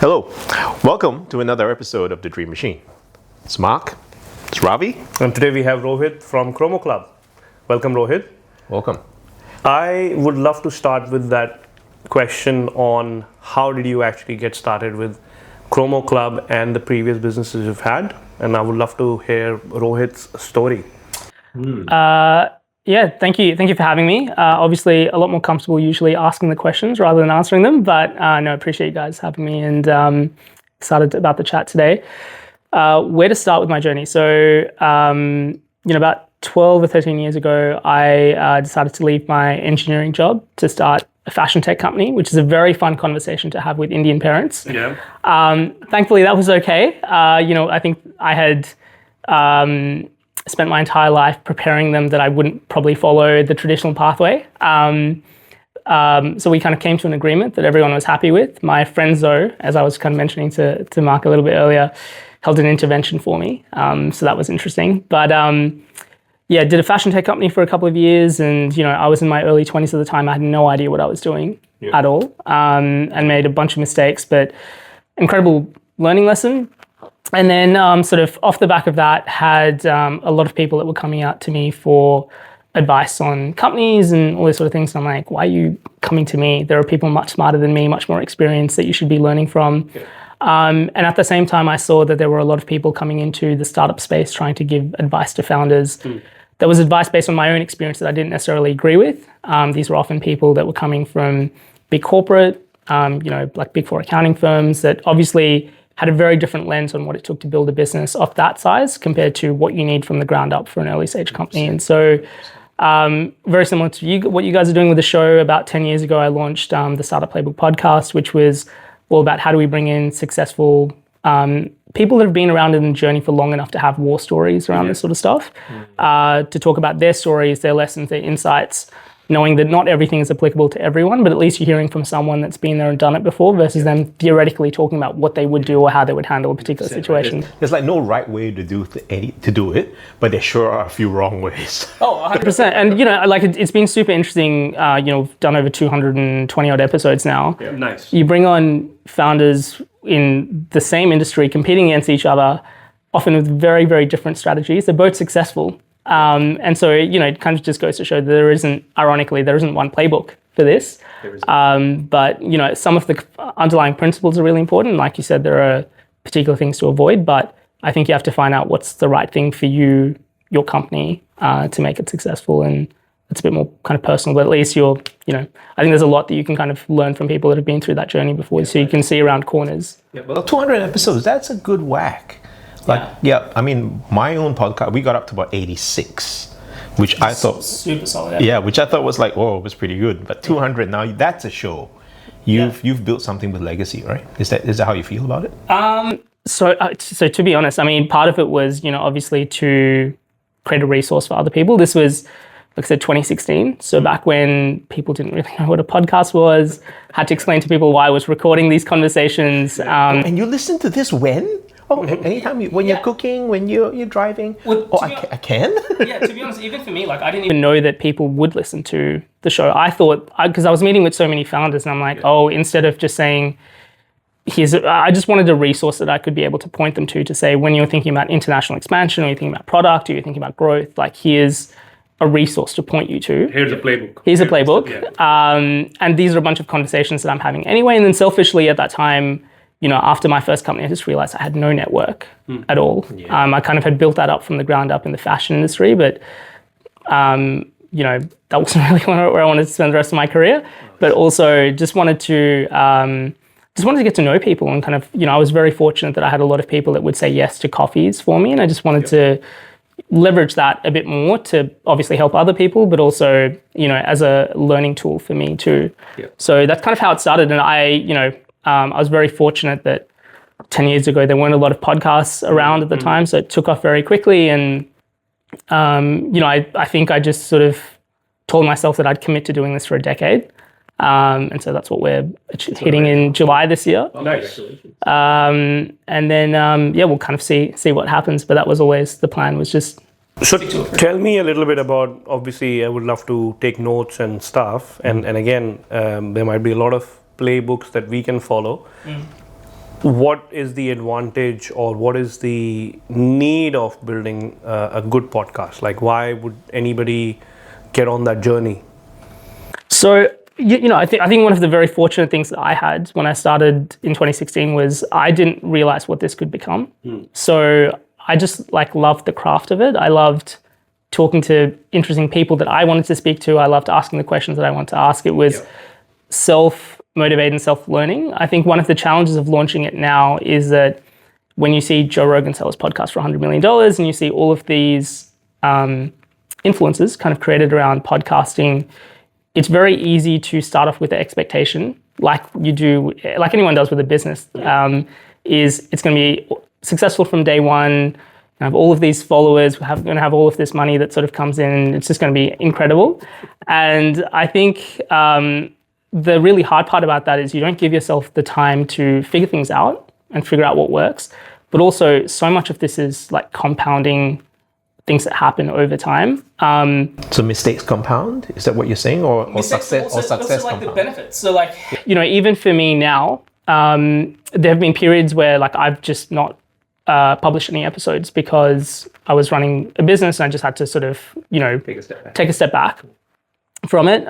Hello, welcome to another episode of The Dream Machine. It's Mark, it's Ravi. And today we have Rohit from Komo Club. Welcome, Rohit. Welcome. I would love to start with that question on how did you actually get started with Komo Club and the previous businesses you've had? And I would love to hear Rohit's story. Yeah, thank you for having me. Obviously, a lot more comfortable usually asking the questions rather than answering them, but no, appreciate you guys having me and excited about the chat today. Where to start with my journey? So, about 12 or 13 years ago, I decided to leave my engineering job to start a fashion tech company, which is a very fun conversation to have with Indian parents. Yeah. Thankfully, that was okay. I think I had spent my entire life preparing them that I wouldn't probably follow the traditional pathway. So we kind of came to an agreement that everyone was happy with. My friend Zoe, as I was kind of mentioning to Mark a little bit earlier, held an intervention for me. So that was interesting. But did a fashion tech company for a couple of years. And, I was in my early 20s at the time. I had no idea what I was doing at all, and made a bunch of mistakes, but incredible learning lesson. And then sort of off the back of that, had a lot of people that were coming out to me for advice on companies and all these sort of things. And I'm like, why are you coming to me? There are people much smarter than me, much more experienced that you should be learning from. Yeah. And at the same time, I saw that there were a lot of people coming into the startup space trying to give advice to founders. That was advice based on my own experience that I didn't necessarily agree with. These were often people that were coming from big corporate, like big four accounting firms that obviously had a very different lens on what it took to build a business of that size compared to what you need from the ground up for an early stage company. And so very similar to what you guys are doing with the show. About 10 years ago, I launched the Startup Playbook Podcast, which was all about how do we bring in successful people that have been around in the journey for long enough to have war stories around this sort of stuff, to talk about their stories, their lessons, their insights, knowing that not everything is applicable to everyone, but at least you're hearing from someone that's been there and done it before versus them theoretically talking about what they would do or how they would handle a particular situation. There's like no right way to do it, but there sure are a few wrong ways. Oh, 100%. And, it's been super interesting. We've done over 220 odd episodes now. Yeah, nice. You bring on founders in the same industry competing against each other, often with very, very different strategies. They're both successful. And so, it kind of just goes to show that there isn't one playbook for this. But, some of the underlying principles are really important. Like you said, there are particular things to avoid, but I think you have to find out what's the right thing for you, your company, to make it successful. And it's a bit more kind of personal, but at least I think there's a lot that you can kind of learn from people that have been through that journey before, so you can see around corners. Yeah, well, 200 episodes, that's a good whack. I mean, my own podcast, we got up to about 86, which I thought super solid. Yeah, which I thought was like, it was pretty good. But 200 now, that's a show. You've built something with legacy, right? Is that how you feel about it? So to be honest, I mean, part of it was, obviously to create a resource for other people. This was, like I said, 2016. So back when people didn't really know what a podcast was, had to explain to people why I was recording these conversations. And you listen to this when? Anytime when you're cooking, when you're driving. I can? Yeah, to be honest, even for me, I didn't even know that people would listen to the show. I thought, because I was meeting with so many founders, and I'm like, instead of just saying, I just wanted a resource that I could be able to point them to say, when you're thinking about international expansion, or you're thinking about product, or you're thinking about growth, here's a resource to point you to. Here's a playbook. Here's a playbook. Yeah. And these are a bunch of conversations that I'm having anyway. And then selfishly at that time, after my first company, I just realized I had no network at all. Yeah. I kind of had built that up from the ground up in the fashion industry, but that wasn't really where I wanted to spend the rest of my career. But also just wanted to get to know people, and kind of, I was very fortunate that I had a lot of people that would say yes to coffees for me, and I just wanted to leverage that a bit more to obviously help other people, but also, as a learning tool for me too. Yeah. So that's kind of how it started. And I was very fortunate that 10 years ago, there weren't a lot of podcasts around at the time, so it took off very quickly. And, I think I just sort of told myself that I'd commit to doing this for a decade. And so that's what we're hitting in July this year. Oh, nice. And then, we'll kind of see what happens. But that was always the plan, was just... So tell me a little bit about, obviously, I would love to take notes and stuff. And again, there might be a lot of playbooks that we can follow. what is the advantage or what is the need of building a good podcast? Like, why would anybody get on that journey? So, I think one of the very fortunate things that I had when I started in 2016 was I didn't realize what this could become. So I just loved the craft of it. I loved talking to interesting people that I wanted to speak to. I loved asking the questions that I wanted to ask. It was self-motivated and self-learning. I think one of the challenges of launching it now is that when you see Joe Rogan sell his podcast for $100 million and you see all of these influencers kind of created around podcasting, it's very easy to start off with the expectation, like anyone does with a business, is it's going to be successful from day one. Have all of these followers, we're going to have all of this money that sort of comes in. It's just going to be incredible. And I think the really hard part about that is you don't give yourself the time to figure things out and figure out what works. But also, so much of this is like compounding things that happen over time. So mistakes compound? Is that what you're saying? Or success compound? The benefits. So even for me now, there have been periods where I've just not published any episodes because I was running a business and I just had to sort of, take a step back from it.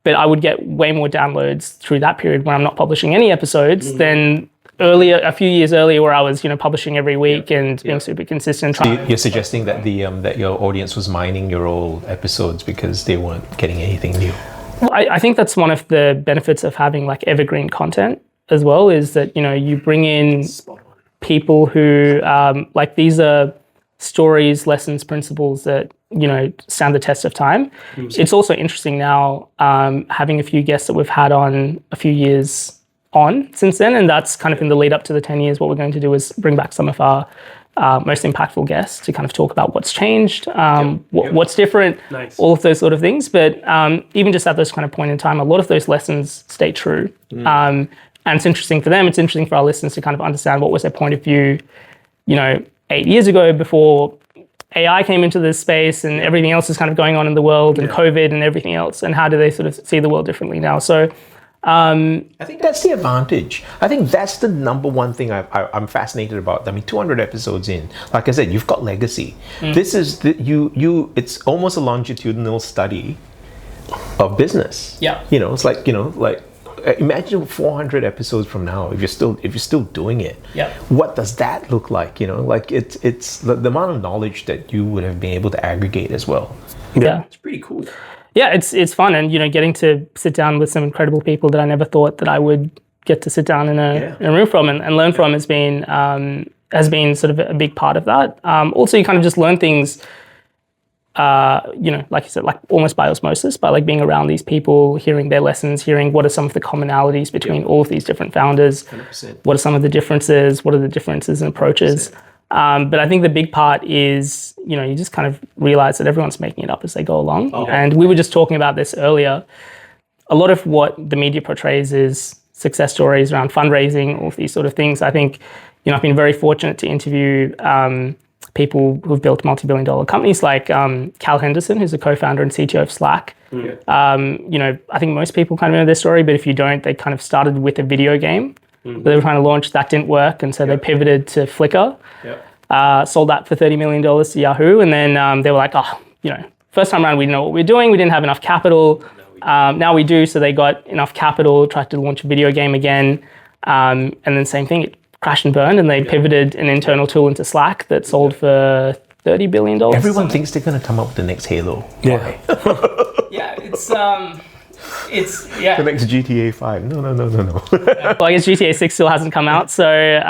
But I would get way more downloads through that period when I'm not publishing any episodes than a few years earlier where I was, publishing every week and being super consistent. So you're suggesting that that your audience was mining your old episodes because they weren't getting anything new? Well, I think that's one of the benefits of having evergreen content as well, is that, you bring in people who these are stories, lessons, principles that stand the test of time. It's also interesting now having a few guests that we've had on a few years on since then, and that's kind of in the lead up to the 10 years. What we're going to do is bring back some of our most impactful guests to kind of talk about what's changed, what's different, all of those sort of things. But even just at this kind of point in time, a lot of those lessons stay true. And it's interesting for them, it's interesting for our listeners to kind of understand what was their point of view, 8 years ago before AI came into this space and everything else is kind of going on in the world and COVID and everything else, and how do they sort of see the world differently now? So I think that's the advantage. I think that's the number one thing I'm fascinated about. 200 episodes in, like I said, you've got legacy. This is it's almost a longitudinal study of business. Yeah. It's imagine 400 episodes from now, if you're still doing it. Yeah. What does that look like? It's the amount of knowledge that you would have been able to aggregate as well. Yeah. It's pretty cool. Yeah, it's fun, and getting to sit down with some incredible people that I never thought that I would get to sit down in a room from and learn from has been sort of a big part of that. Also, you kind of just learn things, like you said, almost by osmosis, by being around these people, hearing their lessons, hearing what are some of the commonalities between all of these different founders, 100%. What are some of the differences, what are the differences in approaches. 100%. But I think the big part is, you just kind of realize that everyone's making it up as they go along. And we were just talking about this earlier. A lot of what the media portrays is success stories around fundraising, all of these sort of things. I think, I've been very fortunate to interview people who've built multi-billion-dollar companies like Cal Henderson, who's the co-founder and CTO of Slack. I think most people kind of know their story, but if you don't, they kind of started with a video game that they were trying to launch. That didn't work, and so they pivoted to Flickr. Sold that for $30 million to Yahoo, and then they were like, first time around we didn't know what we were doing, we didn't have enough capital. Now we do, so they got enough capital, tried to launch a video game again, and then same thing, it crashed and burned, and they pivoted an internal tool into Slack that sold for $30 billion. Everyone thinks they're going to come up with the next Halo. Yeah, it's the next GTA 5. No. Well, I guess GTA 6 still hasn't come out, so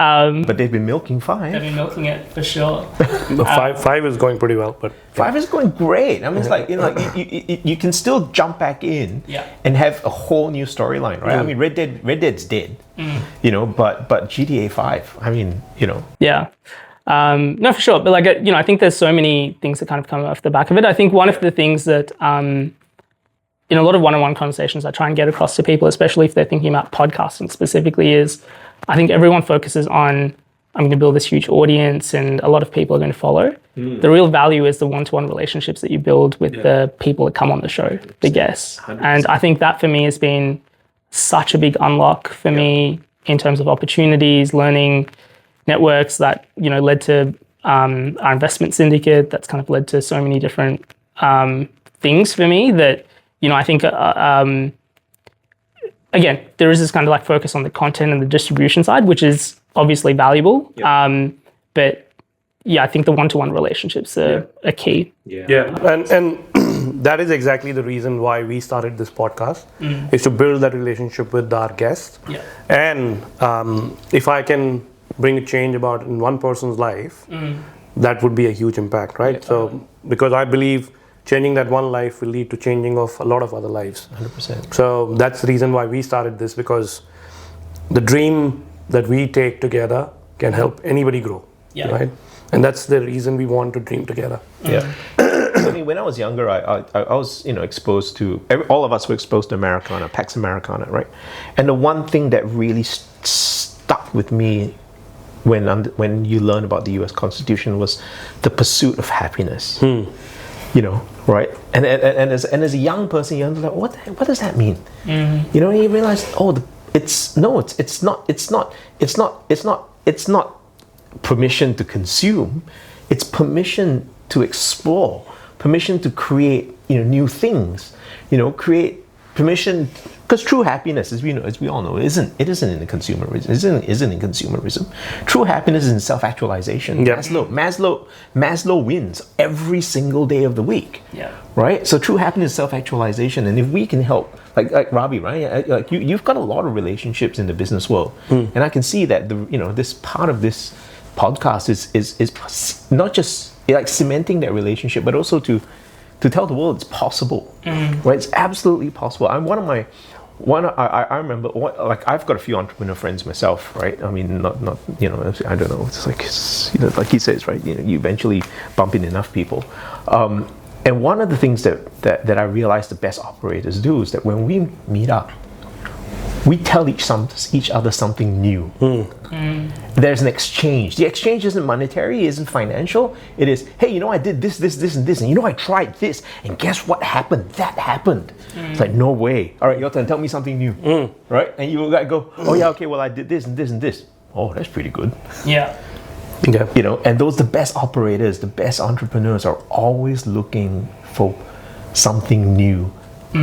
but they've been milking 5. They've been milking it for sure. Five is going pretty well, but 5 is going great. I mean, it's you can still jump back in and have a whole new storyline, right? I mean, Red Dead's dead, but GTA 5, I mean, Yeah. No, for sure. But I think there's so many things that kind of come off the back of it. I think one of the things that in a lot of one-on-one conversations I try and get across to people, especially if they're thinking about podcasting specifically, is I think everyone focuses on, I'm going to build this huge audience and a lot of people are going to follow. The real value is the one-to-one relationships that you build with the people that come on the show, the guests. 100%. And I think that for me has been such a big unlock for me in terms of opportunities, learning networks that, led to our investment syndicate. That's kind of led to so many different things for me that, I think, again, there is this kind of like focus on the content and the distribution side, which is obviously valuable. Yep. But yeah, I think the one-to-one relationships are key. Yeah. And that is exactly the reason why we started this podcast, is to build that relationship with our guests. Yeah. And if I can bring a change about in one person's life, that would be a huge impact, right? Yeah. So, because I believe changing that one life will lead to changing of a lot of other lives. 100%. So that's the reason why we started this, because the dream that we take together can help anybody grow, right? And that's the reason we want to dream together. Yeah. I mean, when I was younger, I was, exposed to, all of us were exposed to Americana, Pax Americana, right? And the one thing that really stuck with me when you learn about the U.S. Constitution was the pursuit of happiness. Right? And as a young person, you're like, what does that mean? Mm-hmm. You realize, it's not permission to consume. It's permission to explore, permission to create, new things, create permission, because true happiness, as we all know, isn't in the consumerism. Isn't in consumerism. True happiness is in self-actualization. Yeah. Maslow wins every single day of the week. Yeah. Right. So true happiness is self-actualization, and if we can help, like Ravi, right? Like you've got a lot of relationships in the business world, and I can see that this part of this podcast is not just like cementing that relationship, but also to tell the world it's possible, right? It's absolutely possible. I remember, I've got a few entrepreneur friends myself, right? I mean, not I don't know. It's like he says, right? You eventually bump in enough people. And one of the things that I realize the best operators do is that when we meet up, we tell each other something new. There's an exchange. The exchange isn't monetary, isn't financial. It is, hey, I did this, and this, and I tried this, and guess what happened? That happened. It's like, no way. All right, your turn. Tell me something new. Right? And you go, oh yeah, okay, well I did this and this and this. Oh, that's pretty good. Yeah. And the best operators, the best entrepreneurs are always looking for something new.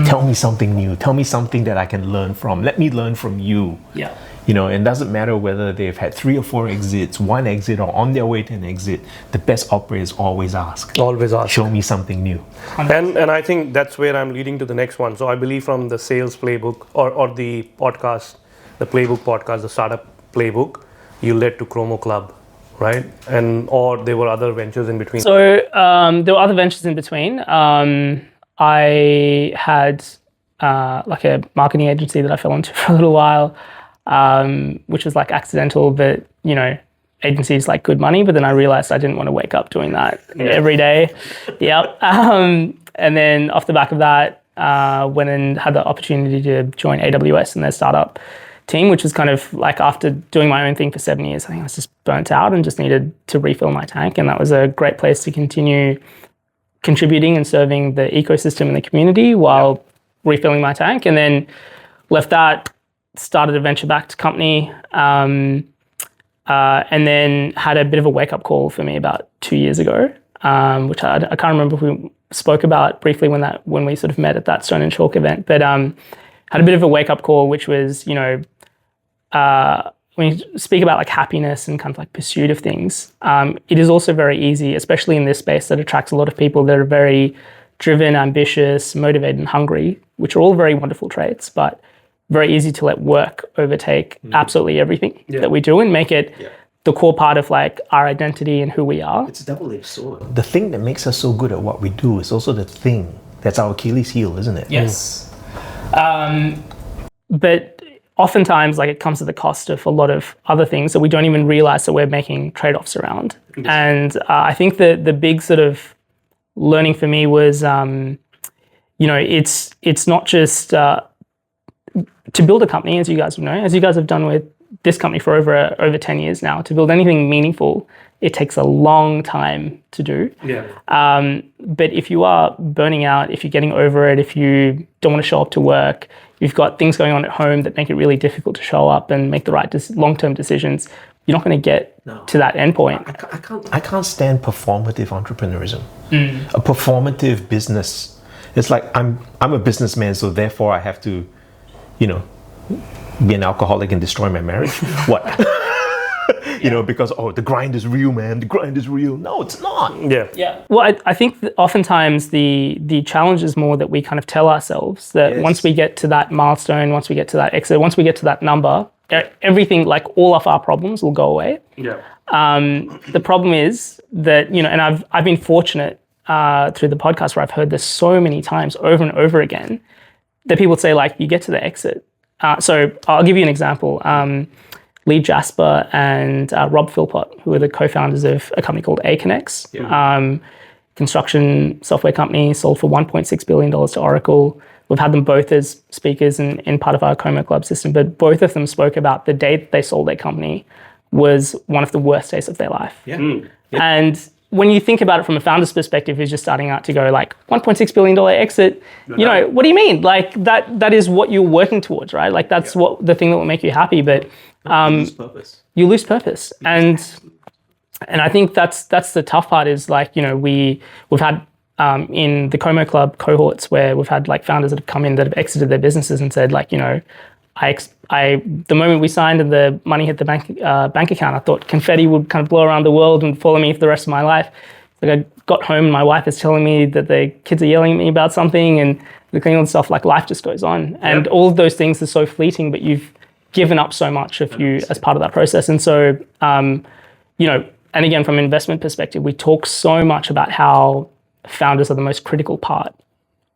Tell me something new. Tell me something that I can learn from. Let me learn from you. Yeah. And it doesn't matter whether they've had 3 or 4 exits, one exit, or on their way to an exit. The best operators always ask. Show me something new. And I think that's where I'm leading to the next one. So I believe from the sales playbook or the podcast, the playbook podcast, the startup playbook, you led to Komo Club, right? Or there were other ventures in between. So there were other ventures in between. I had like a marketing agency that I fell into for a little while, which was like accidental, but agencies like good money. But then I realized I didn't want to wake up doing that every day. Yep. And then off the back of that, went and had the opportunity to join AWS and their startup team, which was kind of like after doing my own thing for 7 years, I think I was just burnt out and just needed to refill my tank. And that was a great place to continue contributing and serving the ecosystem and the community while refilling my tank. And then left that, started a venture-backed company, and then had a bit of a wake-up call for me about 2 years ago, which I can't remember if we spoke about briefly when we sort of met at that Stone and Chalk event, but had a bit of a wake-up call, which was, when you speak about like happiness and kind of like pursuit of things, it is also very easy, especially in this space that attracts a lot of people that are very driven, ambitious, motivated, and hungry, which are all very wonderful traits, but very easy to let work overtake absolutely everything that we do and make it the core part of like our identity and who we are. It's a double-edged sword. The thing that makes us so good at what we do is also the thing that's our Achilles heel, isn't it? Yes. But oftentimes, like, it comes at the cost of a lot of other things that we don't even realize that we're making trade-offs around. And I think that the big sort of learning for me was, it's not just to build a company, as you guys know, as you guys have done with this company for over 10 years now. To build anything meaningful, it takes a long time to do. Yeah. But if you are burning out, if you're getting over it, if you don't want to show up to work, you've got things going on at home that make it really difficult to show up and make the right long-term decisions, you're not going to get to that endpoint. I can't stand performative entrepreneurism. A performative business. It's like I'm a businessman, so therefore I have to, be an alcoholic and destroy my marriage. What? Because the grind is real, man. The grind is real. No, it's not. Yeah. Well, I think that oftentimes the challenge is more that we kind of tell ourselves that once we get to that milestone, once we get to that exit, once we get to that number, everything, like all of our problems will go away. Yeah. The problem is that, and I've been fortunate through the podcast where I've heard this so many times over and over again that people say, like, you get to the exit. So I'll give you an example. Lee Jasper and Rob Philpott, who are the co-founders of a company called Aconex, construction software company, sold for $1.6 billion to Oracle. We've had them both as speakers in part of our Komo Club system, but both of them spoke about the day that they sold their company was one of the worst days of their life. And when you think about it from a founder's perspective who's just starting out to go like $1.6 billion exit, what do you mean? Like that is what you're working towards, right? Like that's what the thing that will make you happy, but you lose purpose. And I think that's the tough part is like, we've had in the Komo Club cohorts where we've had like founders that have come in that have exited their businesses and said like, the moment we signed and the money hit the bank account, I thought confetti would kind of blow around the world and follow me for the rest of my life. Like I got home and my wife is telling me that the kids are yelling at me about something and the stuff, like life just goes on. And all of those things are so fleeting, but you've given up so much of you as part of that process. And so, and again, from an investment perspective, we talk so much about how founders are the most critical part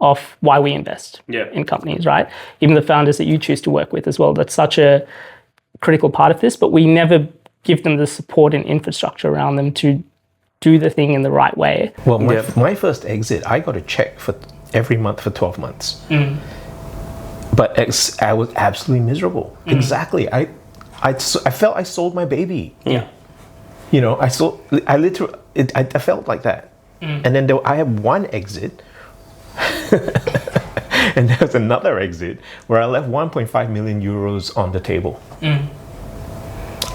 of why we invest in companies, right? Even the founders that you choose to work with as well. That's such a critical part of this, but we never give them the support and infrastructure around them to do the thing in the right way. Well, my first exit, I got a check for every month for 12 months. But I was absolutely miserable. Exactly. I felt I sold my baby. I felt like that. And then I had one exit. And there was another exit where I left 1.5 million euros on the table.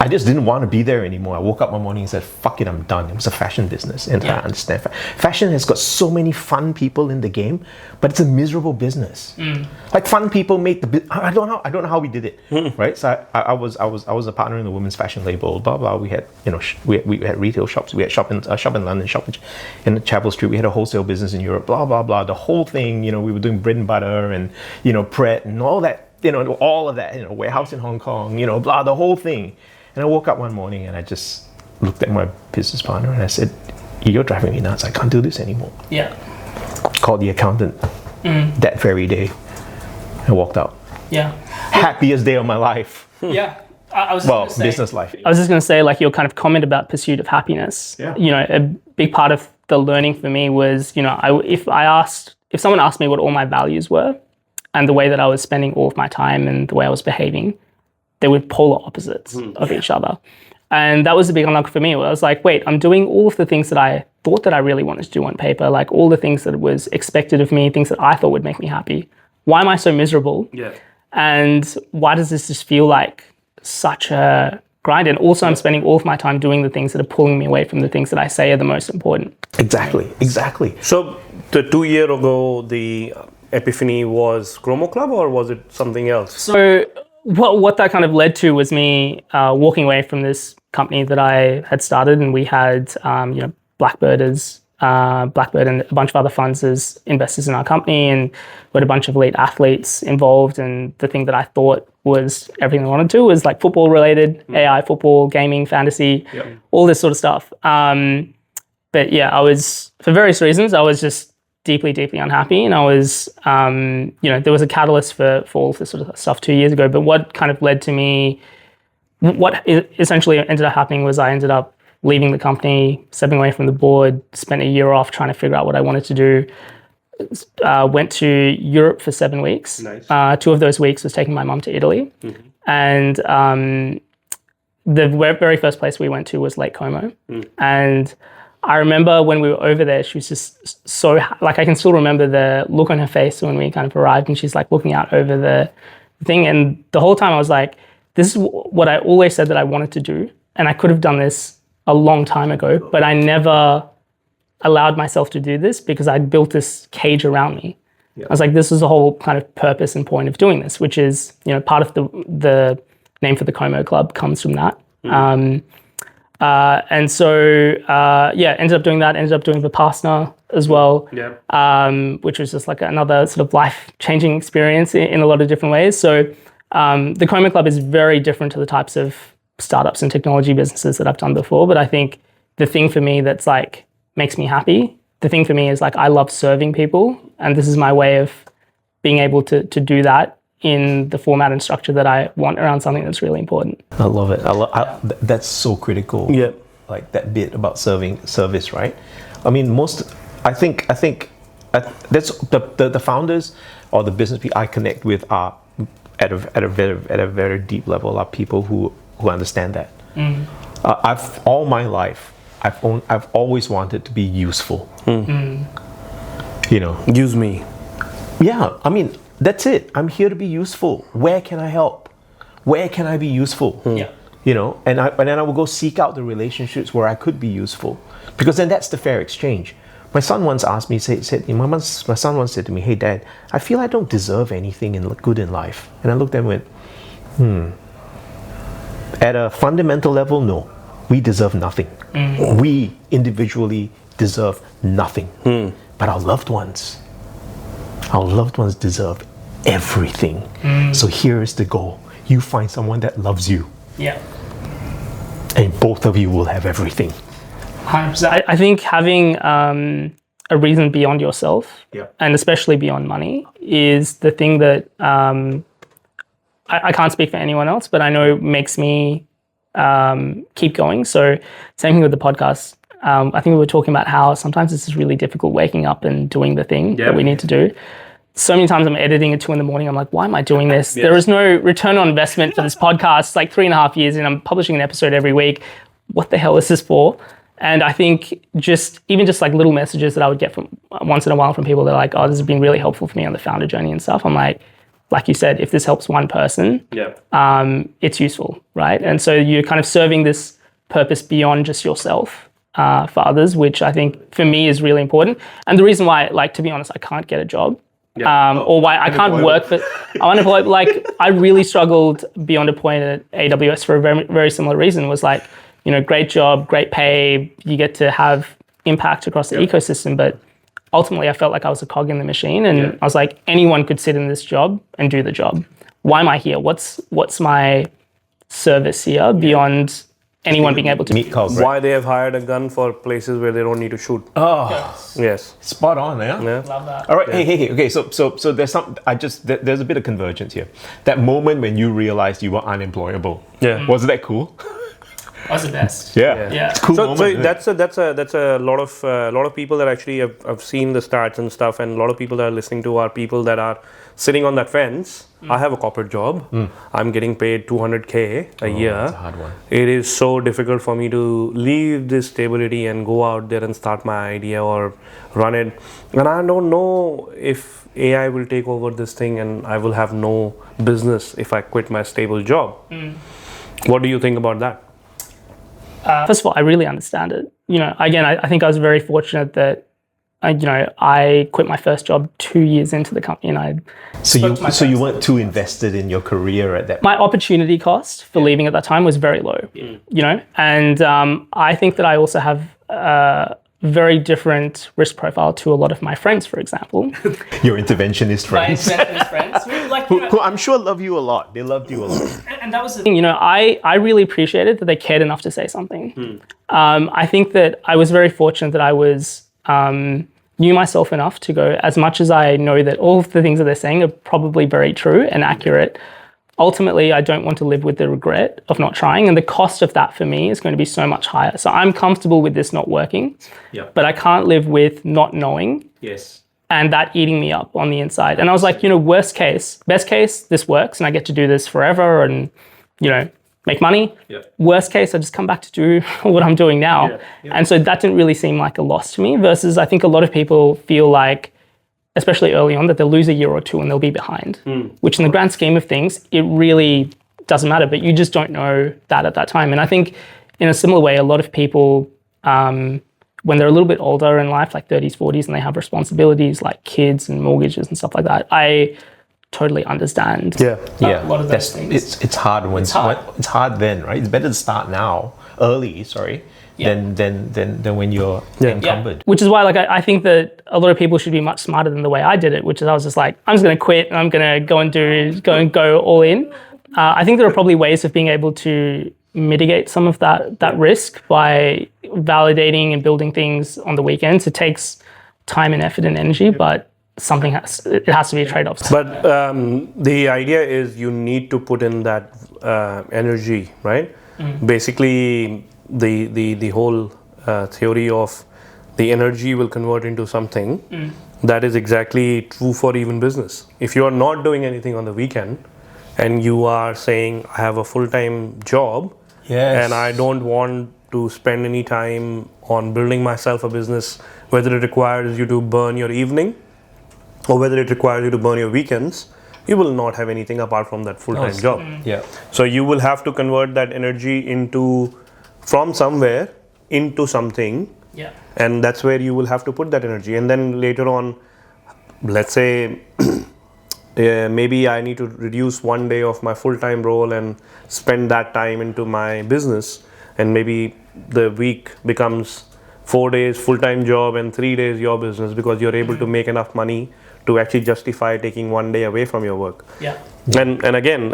I just didn't want to be there anymore. I woke up one morning and said, fuck it, I'm done. It was a fashion business. And I understand. Fashion has got so many fun people in the game, but it's a miserable business. Like fun people make I don't know how we did it. Right? So I was a partner in the women's fashion label, blah, blah. We had, we had retail shops. We had shop in London, shop in Chapel Street. We had a wholesale business in Europe, blah, blah, blah. The whole thing, we were doing bread and butter and, Pret and all that, all of that, warehouse in Hong Kong, blah, the whole thing. And I woke up one morning and I just looked at my business partner and I said, you're driving me nuts. I can't do this anymore. Called the accountant that very day and walked out. Happiest day of my life. I was business life. I was just going to say, like your kind of comment about pursuit of happiness. A big part of the learning for me was, if someone asked me what all my values were and the way that I was spending all of my time and the way I was behaving, they were polar opposites of each other. And that was a big unlock for me. I was like, wait, I'm doing all of the things that I thought that I really wanted to do on paper, like all the things that was expected of me, things that I thought would make me happy. Why am I so miserable? And why does this just feel like such a grind? And also I'm spending all of my time doing the things that are pulling me away from the things that I say are the most important. Exactly. So the 2 years ago, the epiphany was Komo Club or was it something else? So what that kind of led to was me walking away from this company that I had started, and we had Blackbird and a bunch of other funds as investors in our company, and we had a bunch of elite athletes involved. And the thing that I thought was everything I wanted to do was like football related, AI, football, gaming, fantasy, all this sort of stuff. But I was, for various reasons, I was just deeply, deeply unhappy. And I was, there was a catalyst for all this sort of stuff 2 years ago. But what kind of led to me, what essentially ended up happening was I ended up leaving the company, stepping away from the board, spent a year off trying to figure out what I wanted to do. Went to Europe for 7 weeks. Nice. 2 of those weeks was taking my mum to Italy. And the very first place we went to was Lake Como. And I remember when we were over there, she was just so, like, I can still remember the look on her face when we kind of arrived, and she's like looking out over the thing. And the whole time I was like, this is what I always said that I wanted to do. And I could have done this a long time ago, but I never allowed myself to do this because I'd built this cage around me. I was like, this is the whole kind of purpose and point of doing this, which is, part of the name for the Komo Club comes from that. And so, ended up doing that, ended up doing Vipassana as well, which was just like another sort of life-changing experience in a lot of different ways. So the Komo Club is very different to the types of startups and technology businesses that I've done before. But I think the thing for me that's like makes me happy, the thing for me is like I love serving people, and this is my way of being able to do that in the format and structure that I want around something that's really important. I love it. That's so critical. Yeah. Like that bit about service, right? I mean, I think that's the founders or the business people I connect with are at a very deep level are people who understand that. I've all my life I've always wanted to be useful. Use me. Yeah, I mean, that's it. I'm here to be useful. Where can I help? Where can I be useful? Yeah. And then I will go seek out the relationships where I could be useful, because then that's the fair exchange. My son once asked me, my son once said to me, "Hey, Dad, I feel I don't deserve anything good in life." And I looked at him and went, At a fundamental level, no. We deserve nothing. We individually deserve nothing. But our loved ones deserve everything. So here is the goal. You find someone that loves you. Yeah. And both of you will have everything. 100%. I think having a reason beyond yourself, and especially beyond money, is the thing that I can't speak for anyone else, but I know makes me keep going. So same thing with the podcast. I think we were talking about how sometimes it's just really difficult waking up and doing the thing that we need to do. So many times I'm editing at 2 a.m. I'm like, why am I doing this? There is no return on investment for this podcast. It's like 3.5 years and I'm publishing an episode every week. What the hell is this for? And I think just like little messages that I would get from once in a while from people that are like, oh, this has been really helpful for me on the founder journey and stuff. I'm like you said, if this helps one person, it's useful, right? And so you're kind of serving this purpose beyond just yourself for others, which I think for me is really important. And the reason why, like, to be honest, I can't get a job or why I can't work for, I'm unemployed. Like, I really struggled beyond a point at AWS for a very, very similar reason. Was like, great job, great pay, you get to have impact across the ecosystem, but ultimately I felt like I was a cog in the machine, and I was like, anyone could sit in this job and do the job. Why am I here? What's my service here beyond anyone being able to meet cogs? Right? Why they have hired a gun for places where they don't need to shoot. Yes. Spot on, yeah? Love that. All right, hey, okay, so there's there's a bit of convergence here. That moment when you realized you were unemployable. Yeah. Was that cool? That was the best. Yeah. It's a cool So moment, that's a lot of people that actually have seen the stats and stuff, and a lot of people that are listening to are people that are sitting on that fence. I have a corporate job. I'm getting paid 200K a year. That's a hard one. It is so difficult for me to leave this stability and go out there and start my idea or run it. And I don't know if AI will take over this thing and I will have no business if I quit my stable job. What do you think about that? First of all, I really understand it. Again, I think I was very fortunate that I quit my first job 2 years into the company, and So you weren't too invested in your career at that point. My opportunity cost for leaving at that time was very low. And I think that I also have a very different risk profile to a lot of my friends, for example. Your interventionist friends. My interventionist friends, who I'm sure love you a lot. They loved you a lot. And that was the thing. I really appreciated that they cared enough to say something. I think that I was very fortunate that I was knew myself enough to go, as much as I know that all of the things that they're saying are probably very true and accurate, ultimately I don't want to live with the regret of not trying, and the cost of that for me is going to be so much higher. So I'm comfortable with this not working, but I can't live with not knowing and that eating me up on the inside. And I was like, best case, this works and I get to do this forever, and make money. Yeah. Worst case, I just come back to do what I'm doing now. And so that didn't really seem like a loss to me, versus I think a lot of people feel like, especially early on, that they'll lose a year or two and they'll be behind, which in the grand scheme of things, it really doesn't matter, but you just don't know that at that time. And I think in a similar way, a lot of people, when they're a little bit older in life, like 30s, 40s, and they have responsibilities like kids and mortgages and stuff like that, I totally understand a lot of those things. It's hard it's hard then, right? It's better to start now, early, than when you're encumbered. Which is why, like, I think that a lot of people should be much smarter than the way I did it, which is I was just like, I'm just going to quit and I'm going to go all in. I think there are probably ways of being able to mitigate some of that risk by validating and building things on the weekends. It takes time and effort and energy, but it has to be a trade-off. But the idea is you need to put in that energy, right? Basically, the whole theory of the energy will convert into something that is exactly true for even business. If you are not doing anything on the weekend and you are saying, I have a full-time job, and I don't want to spend any time on building myself a business, whether it requires you to burn your evening or whether it requires you to burn your weekends, you will not have anything apart from that full-time job. So you will have to convert that energy from somewhere into something, and that's where you will have to put that energy. And then later on, let's say maybe I need to reduce one day of my full-time role and spend that time into my business, and maybe the week becomes 4 days full-time job and 3 days your business, because you're able to make enough money to actually justify taking 1 day away from your work. And again,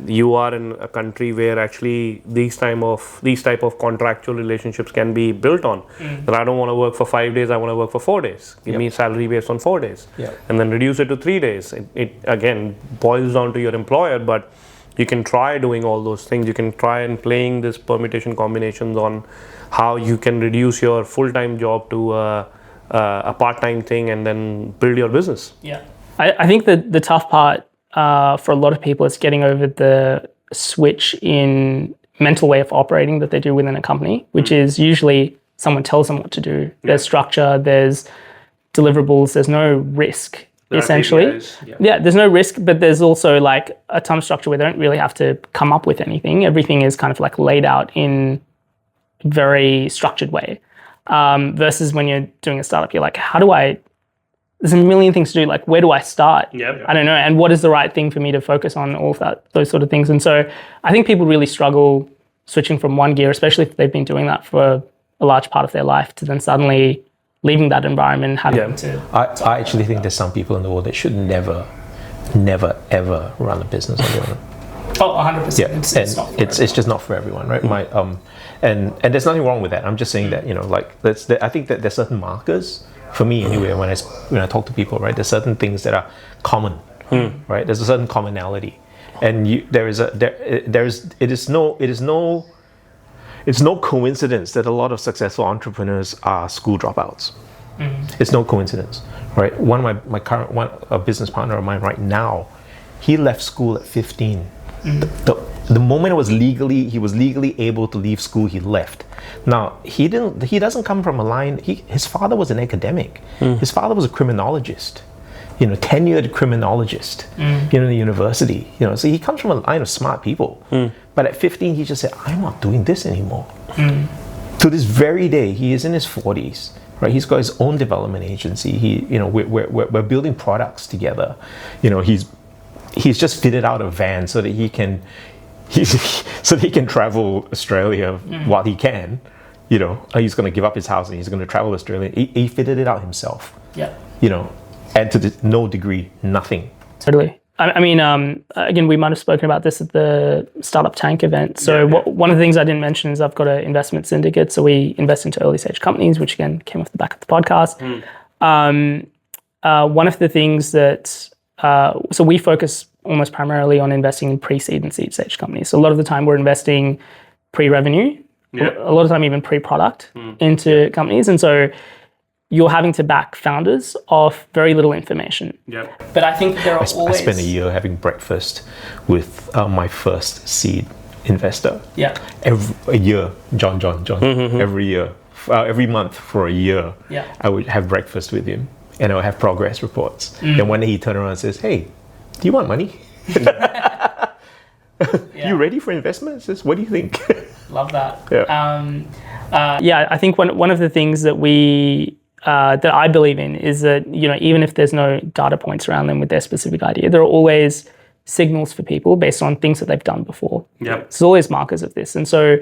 you are in a country where actually these type of contractual relationships can be built on. That I don't want to work for 5 days, I want to work for 4 days. Give me salary based on 4 days, and then reduce it to 3 days. It again boils down to your employer, but you can try doing all those things. You can try and playing this permutation combinations on how you can reduce your full-time job to a part-time thing and then build your business. I think that the tough part for a lot of people is getting over the switch in mental way of operating that they do within a company, which is usually someone tells them what to do. There's structure, there's deliverables, there's no risk, essentially. There's no risk, but there's also like a ton of structure where they don't really have to come up with anything. Everything is kind of like laid out in a very structured way. Versus when you're doing a startup, you're like, there's a million things to do. Like, where do I start? I don't know. And what is the right thing for me to focus on? All of that, those sort of things. And so I think people really struggle switching from one gear, especially if they've been doing that for a large part of their life, to then suddenly leaving that environment and having to. I actually think there's some people in the world that should never, ever run a business on their own. Oh, 100%. It's just not for everyone, right? And there's nothing wrong with that. I'm just saying that, I think that there's certain markers for me anyway when I talk to people, right? There's certain things that are common, right? There's a certain commonality, and it's no coincidence that a lot of successful entrepreneurs are school dropouts. It's no coincidence, right? A business partner of mine right now, he left school at 15. The moment he was legally able to leave school, he left. Now he doesn't come from a line. His father was an academic. His father was a criminologist, tenured criminologist, in the university. So he comes from a line of smart people. But at 15, he just said, "I'm not doing this anymore." To this very day, he is in his 40s. Right, he's got his own development agency. We're building products together. He's just fitted out a van so that he can travel Australia while he can. He's going to give up his house and he's going to travel Australia. He fitted it out himself. And to no degree, nothing. Totally. I mean, again, we might have spoken about this at the Startup Tank event. So one of the things I didn't mention is I've got an investment syndicate. So we invest into early stage companies, which again came off the back of the podcast. One of the things that, so we focus almost primarily on investing in pre-seed and seed stage companies. So a lot of the time we're investing pre-revenue, a lot of the time even pre-product into companies. And so you're having to back founders off very little information. But I think there are always... I spent a year having breakfast with my first seed investor. Yeah. A year, John. Every year, every month for a year, I would have breakfast with him, and I would have progress reports. Then one day he turned around and says, "Hey, do you want money? You ready for investment?" Says, "What do you think?" Love that. Yeah. I think one of the things that that I believe in is that, even if there's no data points around them with their specific idea, there are always signals for people based on things that they've done before. Yeah. There's always markers of this. And so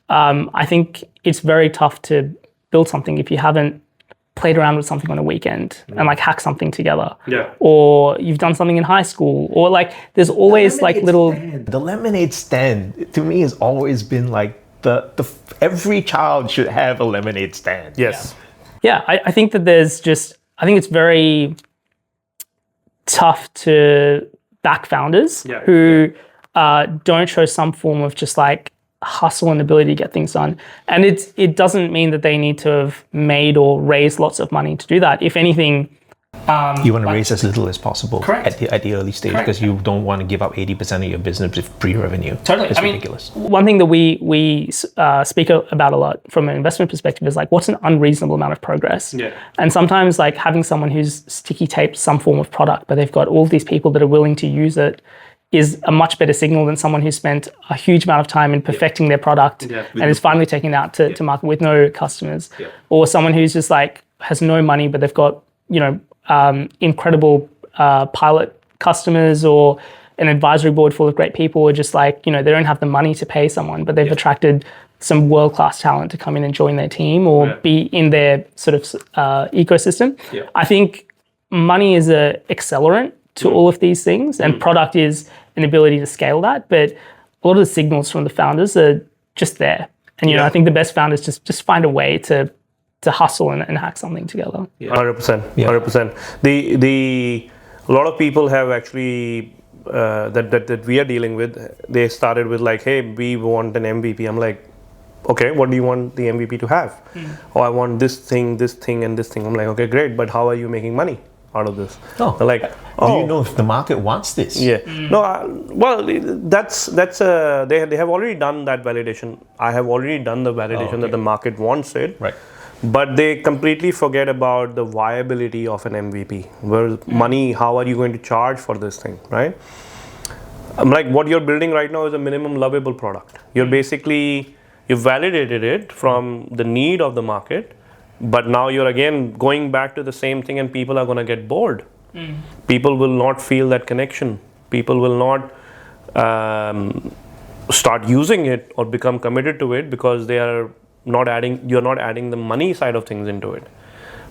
I think it's very tough to build something if you haven't played around with something on a weekend and like hack something together. Yeah. Or you've done something in high school, or like there's always like little... The lemonade stand to me has always been like every child should have a lemonade stand. Yes. Yeah, I think that I think it's very tough to back founders who don't show some form of just like hustle and ability to get things done. And it doesn't mean that they need to have made or raised lots of money to do that. If anything, you want to raise as little as possible Correct. at the early stage, because you don't want to give up 80% of your business with pre-revenue. Totally. It's ridiculous. One thing that we speak about a lot from an investment perspective is like, what's an unreasonable amount of progress? Yeah. And sometimes like having someone who's sticky taped some form of product, but they've got all these people that are willing to use it, is a much better signal than someone who spent a huge amount of time in perfecting their product and is finally taking it out to market with no customers. Yeah. Or someone who's just like has no money, but they've got, incredible pilot customers, or an advisory board full of great people, or just like, they don't have the money to pay someone, but they've attracted some world-class talent to come in and join their team or be in their sort of ecosystem. Yeah. I think money is an accelerant to all of these things, and product is an ability to scale that. But a lot of the signals from the founders are just there. And, I think the best founders just find a way to hustle and hack something together. 100%. 100%. A lot of people have actually that we are dealing with. They started with like, "Hey, we want an MVP." I'm like, "Okay, what do you want the MVP to have?" "Oh, I want this thing, and this thing." I'm like, "Okay, great, but how are you making money out of this?" They're like, do you know if the market wants this? Yeah. No. Well, that's they have already done that validation. I have already done the validation that the market wants it. Right. But they completely forget about the viability of an MVP. Where money, how are you going to charge for this thing, right? I'm like, what you're building right now is a minimum lovable product. You've validated it from the need of the market, but now you're again going back to the same thing, and people are going to get bored. People will not feel that connection. People will not start using it or become committed to it, because you're not adding the money side of things into it.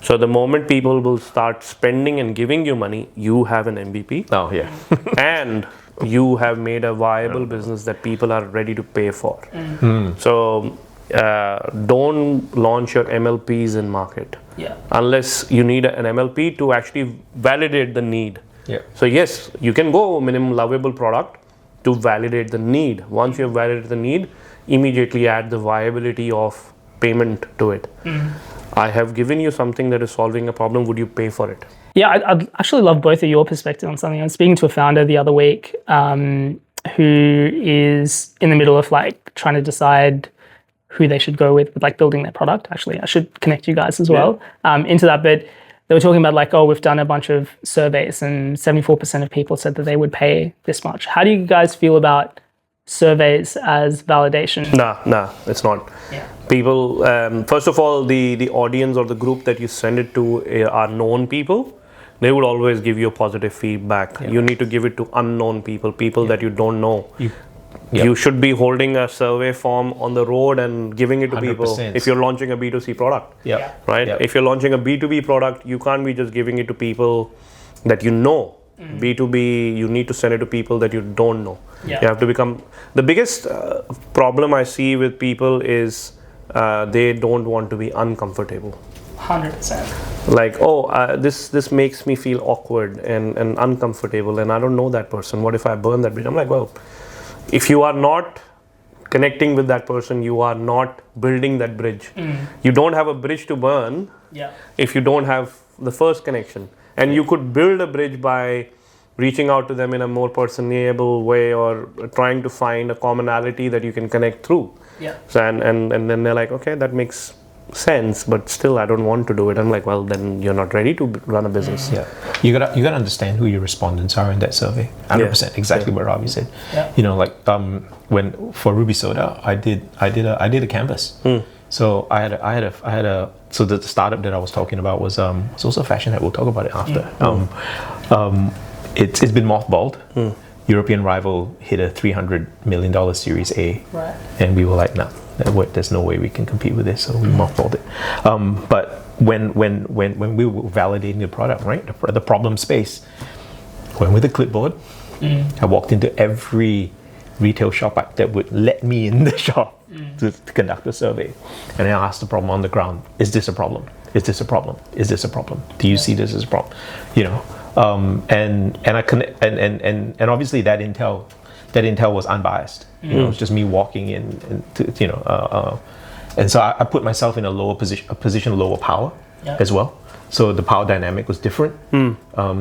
So the moment people will start spending and giving you money, you have an MVP. Oh, yeah. And you have made a viable business that people are ready to pay for. So don't launch your MLPs in market unless you need an MLP to actually validate the need. Yeah. So yes, you can go minimum lovable product to validate the need. Once you have validated the need, immediately add the viability of payment to it. I have given you something that is solving a problem. Would you pay for it? Yeah, I'd actually love both of your perspective on something. I was speaking to a founder the other week who is in the middle of like trying to decide who they should go with like building their product. Actually, I should connect you guys as well into that. But they were talking about like, oh, we've done a bunch of surveys and 74% of people said that they would pay this much. How do you guys feel about surveys as validation? Nah, it's not. Yeah. People, first of all, the audience or the group that you send it to are known people. They would always give you a positive feedback. You need to give it to unknown people that you don't know. You should be holding a survey form on the road and giving it to 100%. People if you're launching a B2C product. Right? If you're launching a B2B product, you can't be just giving it to people that you know. B2B, you need to send it to people that you don't know. You have to become... The biggest problem I see with people is they don't want to be uncomfortable. 100%. Like, this makes me feel awkward and uncomfortable, and I don't know that person. What if I burn that bridge? I'm like, well, if you are not connecting with that person, you are not building that bridge. You don't have a bridge to burn if you don't have the first connection. And you could build a bridge by reaching out to them in a more personable way, or trying to find a commonality that you can connect through. Yeah. So and then they're like, okay, that makes sense, but still I don't want to do it. I'm like, well, then you're not ready to run a business. Yeah, you gotta understand who your respondents are in that survey. 100%, exactly what Ravi said. Yeah. You know, like when for Ruby Soda, I did a canvas. So I had a so the startup that I was talking about was also a fashion that we'll talk about it after. It's been mothballed. European rival hit a $300 million Series A, Right. and we were like, nah, there's no way we can compete with this, so we mothballed it. But when we were validating the product, right, the problem space, went with a clipboard. I walked into every retail shop that would let me in the shop to conduct a survey, and I asked the problem on the ground: is this a problem? Is this a problem? Is this a problem? Do you see this as a problem? You know, and I connect, and obviously that intel was unbiased. You know, it was just me walking in, and so I put myself in a lower position of lower power as well. So the power dynamic was different.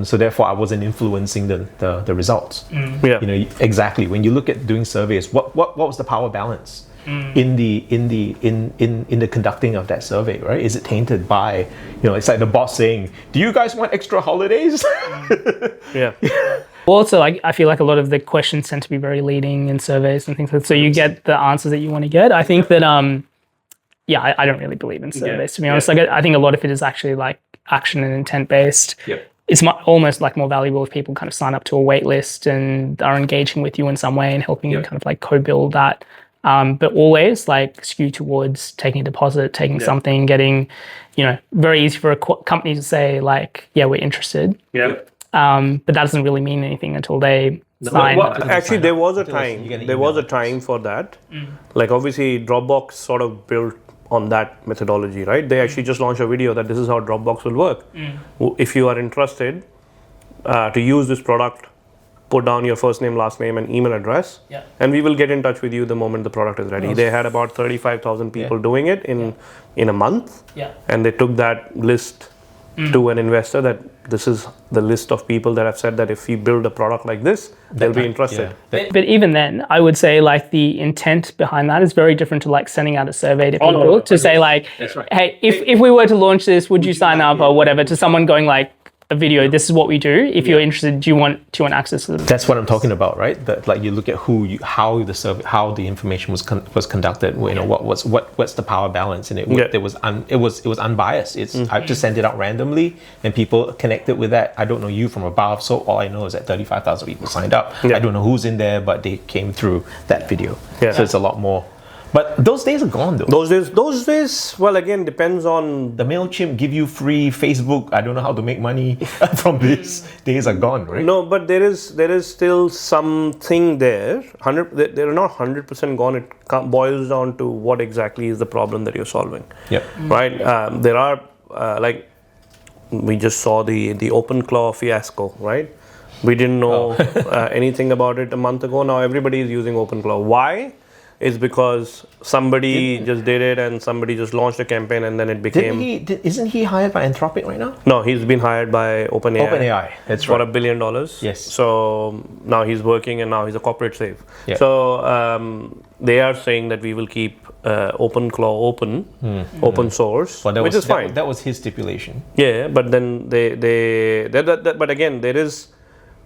So therefore, I wasn't influencing the results. Yeah. You know, exactly. When you look at doing surveys, what was the power balance in the conducting of that survey? Right? Is it tainted by, you know, it's like the boss saying, "Do you guys want extra holidays?" Yeah. Well, also, like, I feel like a lot of the questions tend to be very leading in surveys and things like that. So you get the answers that you want to get. I think that, I don't really believe in surveys, to be honest. Like, I think a lot of it is actually like action and intent based. It's almost like more valuable if people kind of sign up to a wait list and are engaging with you in some way and helping you kind of like co-build that. But always like skew towards taking a deposit, taking something, getting, you know, very easy for a company to say like, yeah, we're interested. But that doesn't really mean anything until they sign. Well, actually, there was a time for that. Like, obviously, Dropbox sort of built on that methodology, right? They actually just launched a video that this is how Dropbox will work. If you are interested to use this product, put down your first name, last name, and email address, and we will get in touch with you the moment the product is ready. They had about 35,000 people doing it in a month, and they took that list to an investor that this is the list of people that have said that if we build a product like this, they'll be interested. But even then, I would say like the intent behind that is very different to like sending out a survey to people to say like, hey, if we were to launch this, would you sign up or whatever, to someone going like, a video, this is what we do. If you're interested, do you want access to them? That's what I'm talking about, right? Like you look at how the survey, how the information was conducted. You know, what's the power balance, and it was unbiased. I just sent it out randomly, and people connected with that. I don't know you from above, so all I know is that 35,000 people signed up. I don't know who's in there, but they came through that video. So it's a lot more. But those days are gone, though. Those days, well, again, depends on... The MailChimp give you free Facebook. I don't know how to make money from this. Days are gone, right? No, but there is still something there. They're not 100% gone. It boils down to what exactly is the problem that you're solving. Right? There are, like, we just saw the OpenClaw fiasco, right? We didn't know anything about it a month ago. Now everybody is using OpenClaw. Why? It's because somebody just did it, and somebody just launched a campaign, and then it became... Isn't he hired by Anthropic right now? No, he's been hired by OpenAI. That's for right. $1 billion. Yes. So now he's working, and now he's a corporate slave. So they are saying that we will keep OpenClaw open source, which is fine. That was his stipulation. Yeah, but then but again, there is...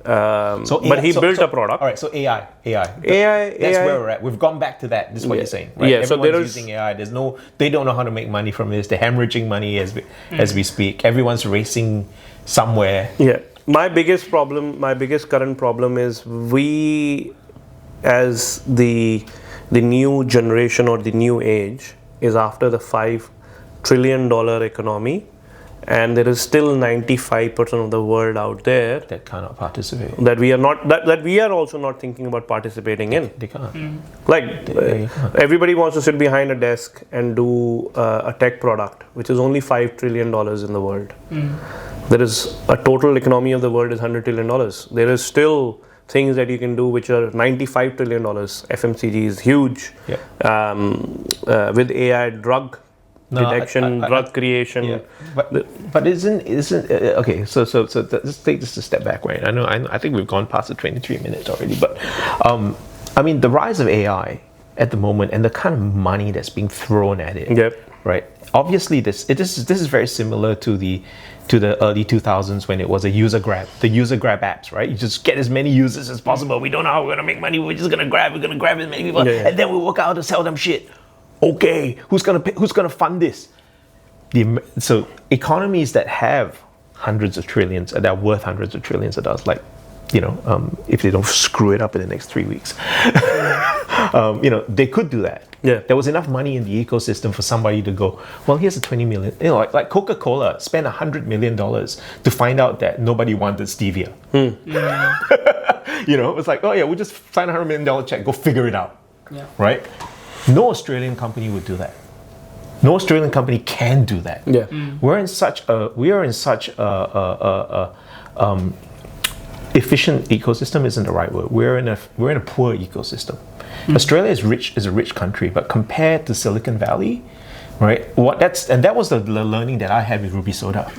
but he built a product. All right, so AI. That's where we're at. We've gone back to that. This is what you're saying, right? Everyone's using AI. They don't know how to make money from this. They're hemorrhaging money as we speak. Everyone's racing somewhere. Yeah. My biggest current problem is we, as the new generation or the new age, is after the $5 trillion economy. And there is still 95% of the world out there that cannot participate. That we are not. That we are also not thinking about participating in. They can't. Everybody wants to sit behind a desk and do a tech product, which is only $5 trillion in the world. There is a total economy of the world is $100 trillion. There is still things that you can do which are $95 trillion. FMCG is huge. With AI, drug detection, drug creation. Yeah, but isn't okay? So let's take this a step back, right? I think we've gone past the 23 minutes already, but I mean, the rise of AI at the moment and the kind of money that's being thrown at it, right? Obviously, this is very similar to the early 2000s when it was the user grab apps, right? You just get as many users as possible. We don't know how we're gonna make money. We're just gonna grab as many people, and then we work out to sell them shit. Okay, who's gonna fund this? So economies that have hundreds of trillions, that are worth hundreds of trillions of dollars, like, if they don't screw it up in the next 3 weeks, they could do that. Yeah. There was enough money in the ecosystem for somebody to go, well, here's a 20 million, like Coca-Cola spent $100 million to find out that nobody wanted stevia. It's like, oh yeah, we just sign $100 million check, go figure it out. Yeah. Right? No Australian company would do that. No Australian company can do that. Yeah. We are in such a efficient ecosystem isn't the right word. We're in a poor ecosystem. Australia is a rich country, but compared to Silicon Valley, right? That was the learning that I had with Ruby Soda.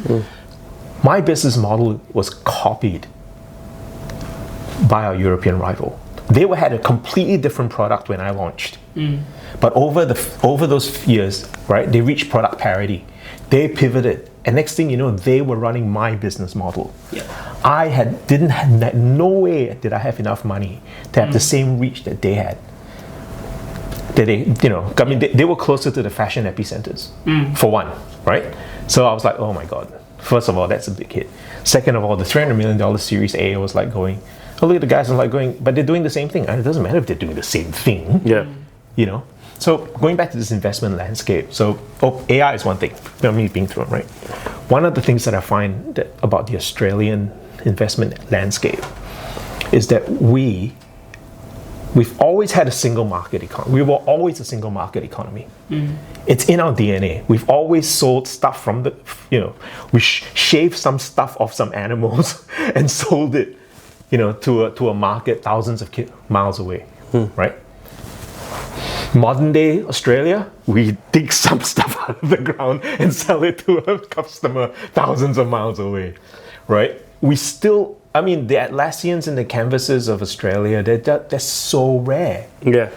My business model was copied by our European rival. They had a completely different product when I launched, but over those years, right? They reached product parity. They pivoted, and next thing you know, they were running my business model. Yeah. No way did I have enough money to have the same reach that they had. They were closer to the fashion epicenters, for one, right? So I was like, oh my God. First of all, that's a big hit. Second of all, the $300 million Series A was like going, oh, look at the guys, I'm like going, but they're doing the same thing. And it doesn't matter if they're doing the same thing. Yeah. So going back to this investment landscape, AI is one thing, me being thrown, right? One of the things that I find about the Australian investment landscape is that we've always had a single market economy. We were always a single market economy. It's in our DNA. We've always sold stuff from we shaved some stuff off some animals and sold it, to a market thousands of miles away, right? Modern day Australia, we dig some stuff out of the ground and sell it to a customer thousands of miles away, right? We still, the Atlassians and the canvases of Australia, they're so rare. Yeah.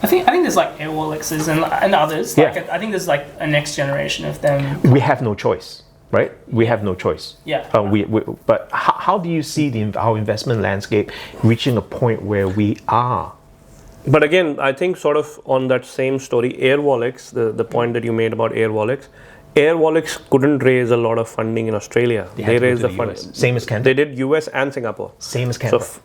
I think there's like Airwallexes and others. Like, I think there's like a next generation of them. We have no choice, right? We have no choice. Yeah. But how do you see our investment landscape reaching a point where we are? But again, I think sort of on that same story, Airwallex, the point that you made about Airwallex couldn't raise a lot of funding in Australia. They raised the funding. Same as Canva. They did US and Singapore. Same as Canva. So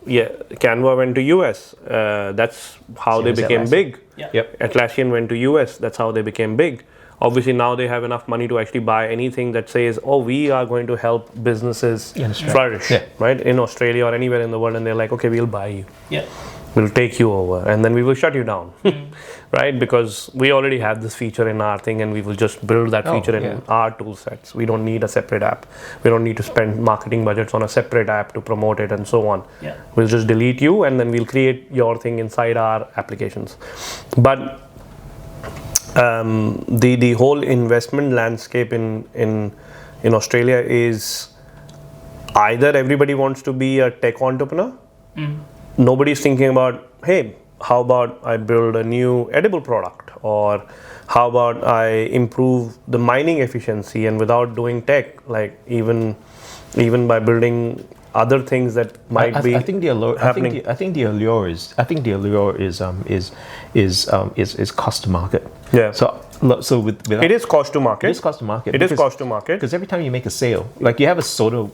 Canva went to US. That's how Same they as became Atlassian. big. Yeah. Yep. Atlassian went to US. That's how they became big. Obviously now they have enough money to actually buy anything that says, oh, we are going to help businesses flourish, right? In Australia or anywhere in the world. And they're like, okay, we'll buy you. Yeah. We'll take you over and then we will shut you down, right? Because we already have this feature in our thing and we will just build that feature in our tool sets. We don't need a separate app. We don't need to spend marketing budgets on a separate app to promote it and so on. Yeah. We'll just delete you and then we'll create your thing inside our applications. But the whole investment landscape in Australia is either everybody wants to be a tech entrepreneur. Nobody's thinking about, hey, how about I build a new edible product, or how about I improve the mining efficiency and without doing tech, like even by building other things that might be. I think the allure. happening. I think the allure is cost to market. Yeah. So with it is cost to market. It is cost to market. It is cost to market because every time you make a sale, like you have a soda.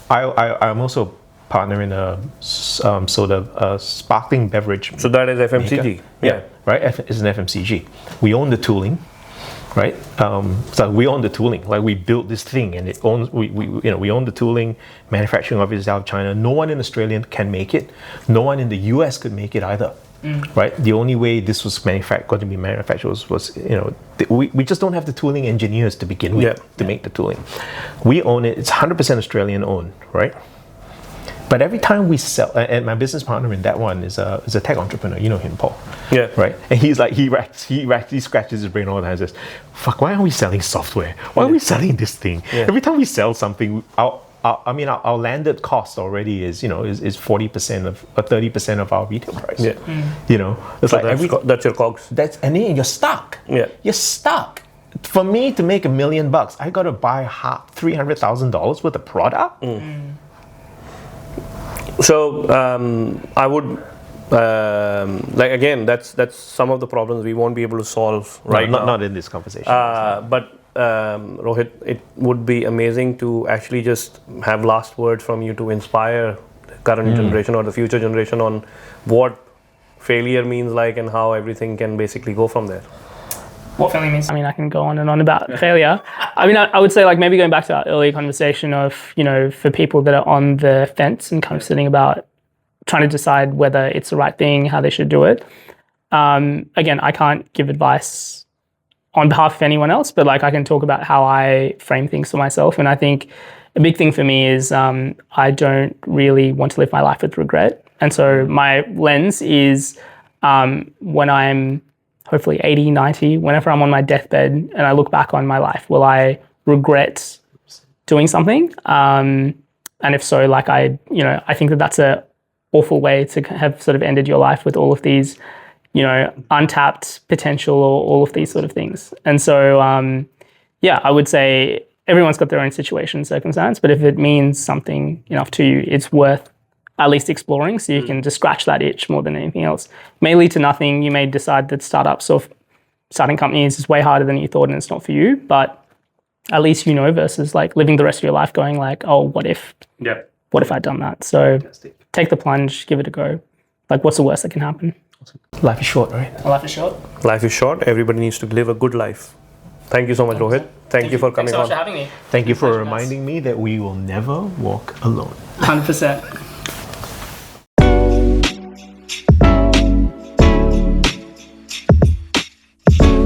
I'm also partner in a soda sparkling beverage. So that is FMCG. Yeah, right. It's an FMCG. We own the tooling, right? So we own the tooling. Like we built this thing, and it owns. We own the tooling. Manufacturing obviously out of China. No one in Australia can make it. No one in the US could make it either. Right. The only way this was going to be manufactured was we just don't have the tooling engineers to begin with to make the tooling. We own it. It's 100% Australian owned, right? But every time we sell, and my business partner in that one is a tech entrepreneur. You know him, Paul. Yeah. Right. And he's like, he scratches his brain all the time and says, "Fuck, why aren't we selling software? Why are we selling this thing? Every time we sell something, our landed cost already is 40% of or 30% of our retail price. Yeah. It's So like that's your cogs. and then you're stuck. Yeah. You're stuck. For me to make $1 million, I got to buy $300,000 worth of product. So I would again, that's some of the problems we won't be able to solve right now. Not in this conversation. But Rohit, it would be amazing to actually just have last words from you to inspire the current generation or the future generation on what failure means like and how everything can basically go from there. What failure means? I mean, I can go on and on about failure. I mean, I would say like maybe going back to our earlier conversation of, for people that are on the fence and kind of sitting about trying to decide whether it's the right thing, how they should do it. Again, I can't give advice on behalf of anyone else, but like I can talk about how I frame things for myself. And I think a big thing for me is I don't really want to live my life with regret. And so my lens is when I'm hopefully 80, 90, whenever I'm on my deathbed and I look back on my life, will I regret doing something? And if so, like I think that that's a awful way to have sort of ended your life with all of these, untapped potential or all of these sort of things. And so, I would say everyone's got their own situation and circumstance, but if it means something enough to you, it's worth at least exploring so you can just scratch that itch more than anything else. May lead to nothing. You may decide that startups or starting companies is way harder than you thought and it's not for you, but at least versus like living the rest of your life going like, oh, what if? Yeah. What if I'd done that? So take the plunge, give it a go. Like what's the worst that can happen? Life is short, right? Life is short. Life is short. Everybody needs to live a good life. Thank you so much, Rohit. Thank you for coming on. Thanks so much for having me. Thank you for reminding me that we will never walk alone. 100%.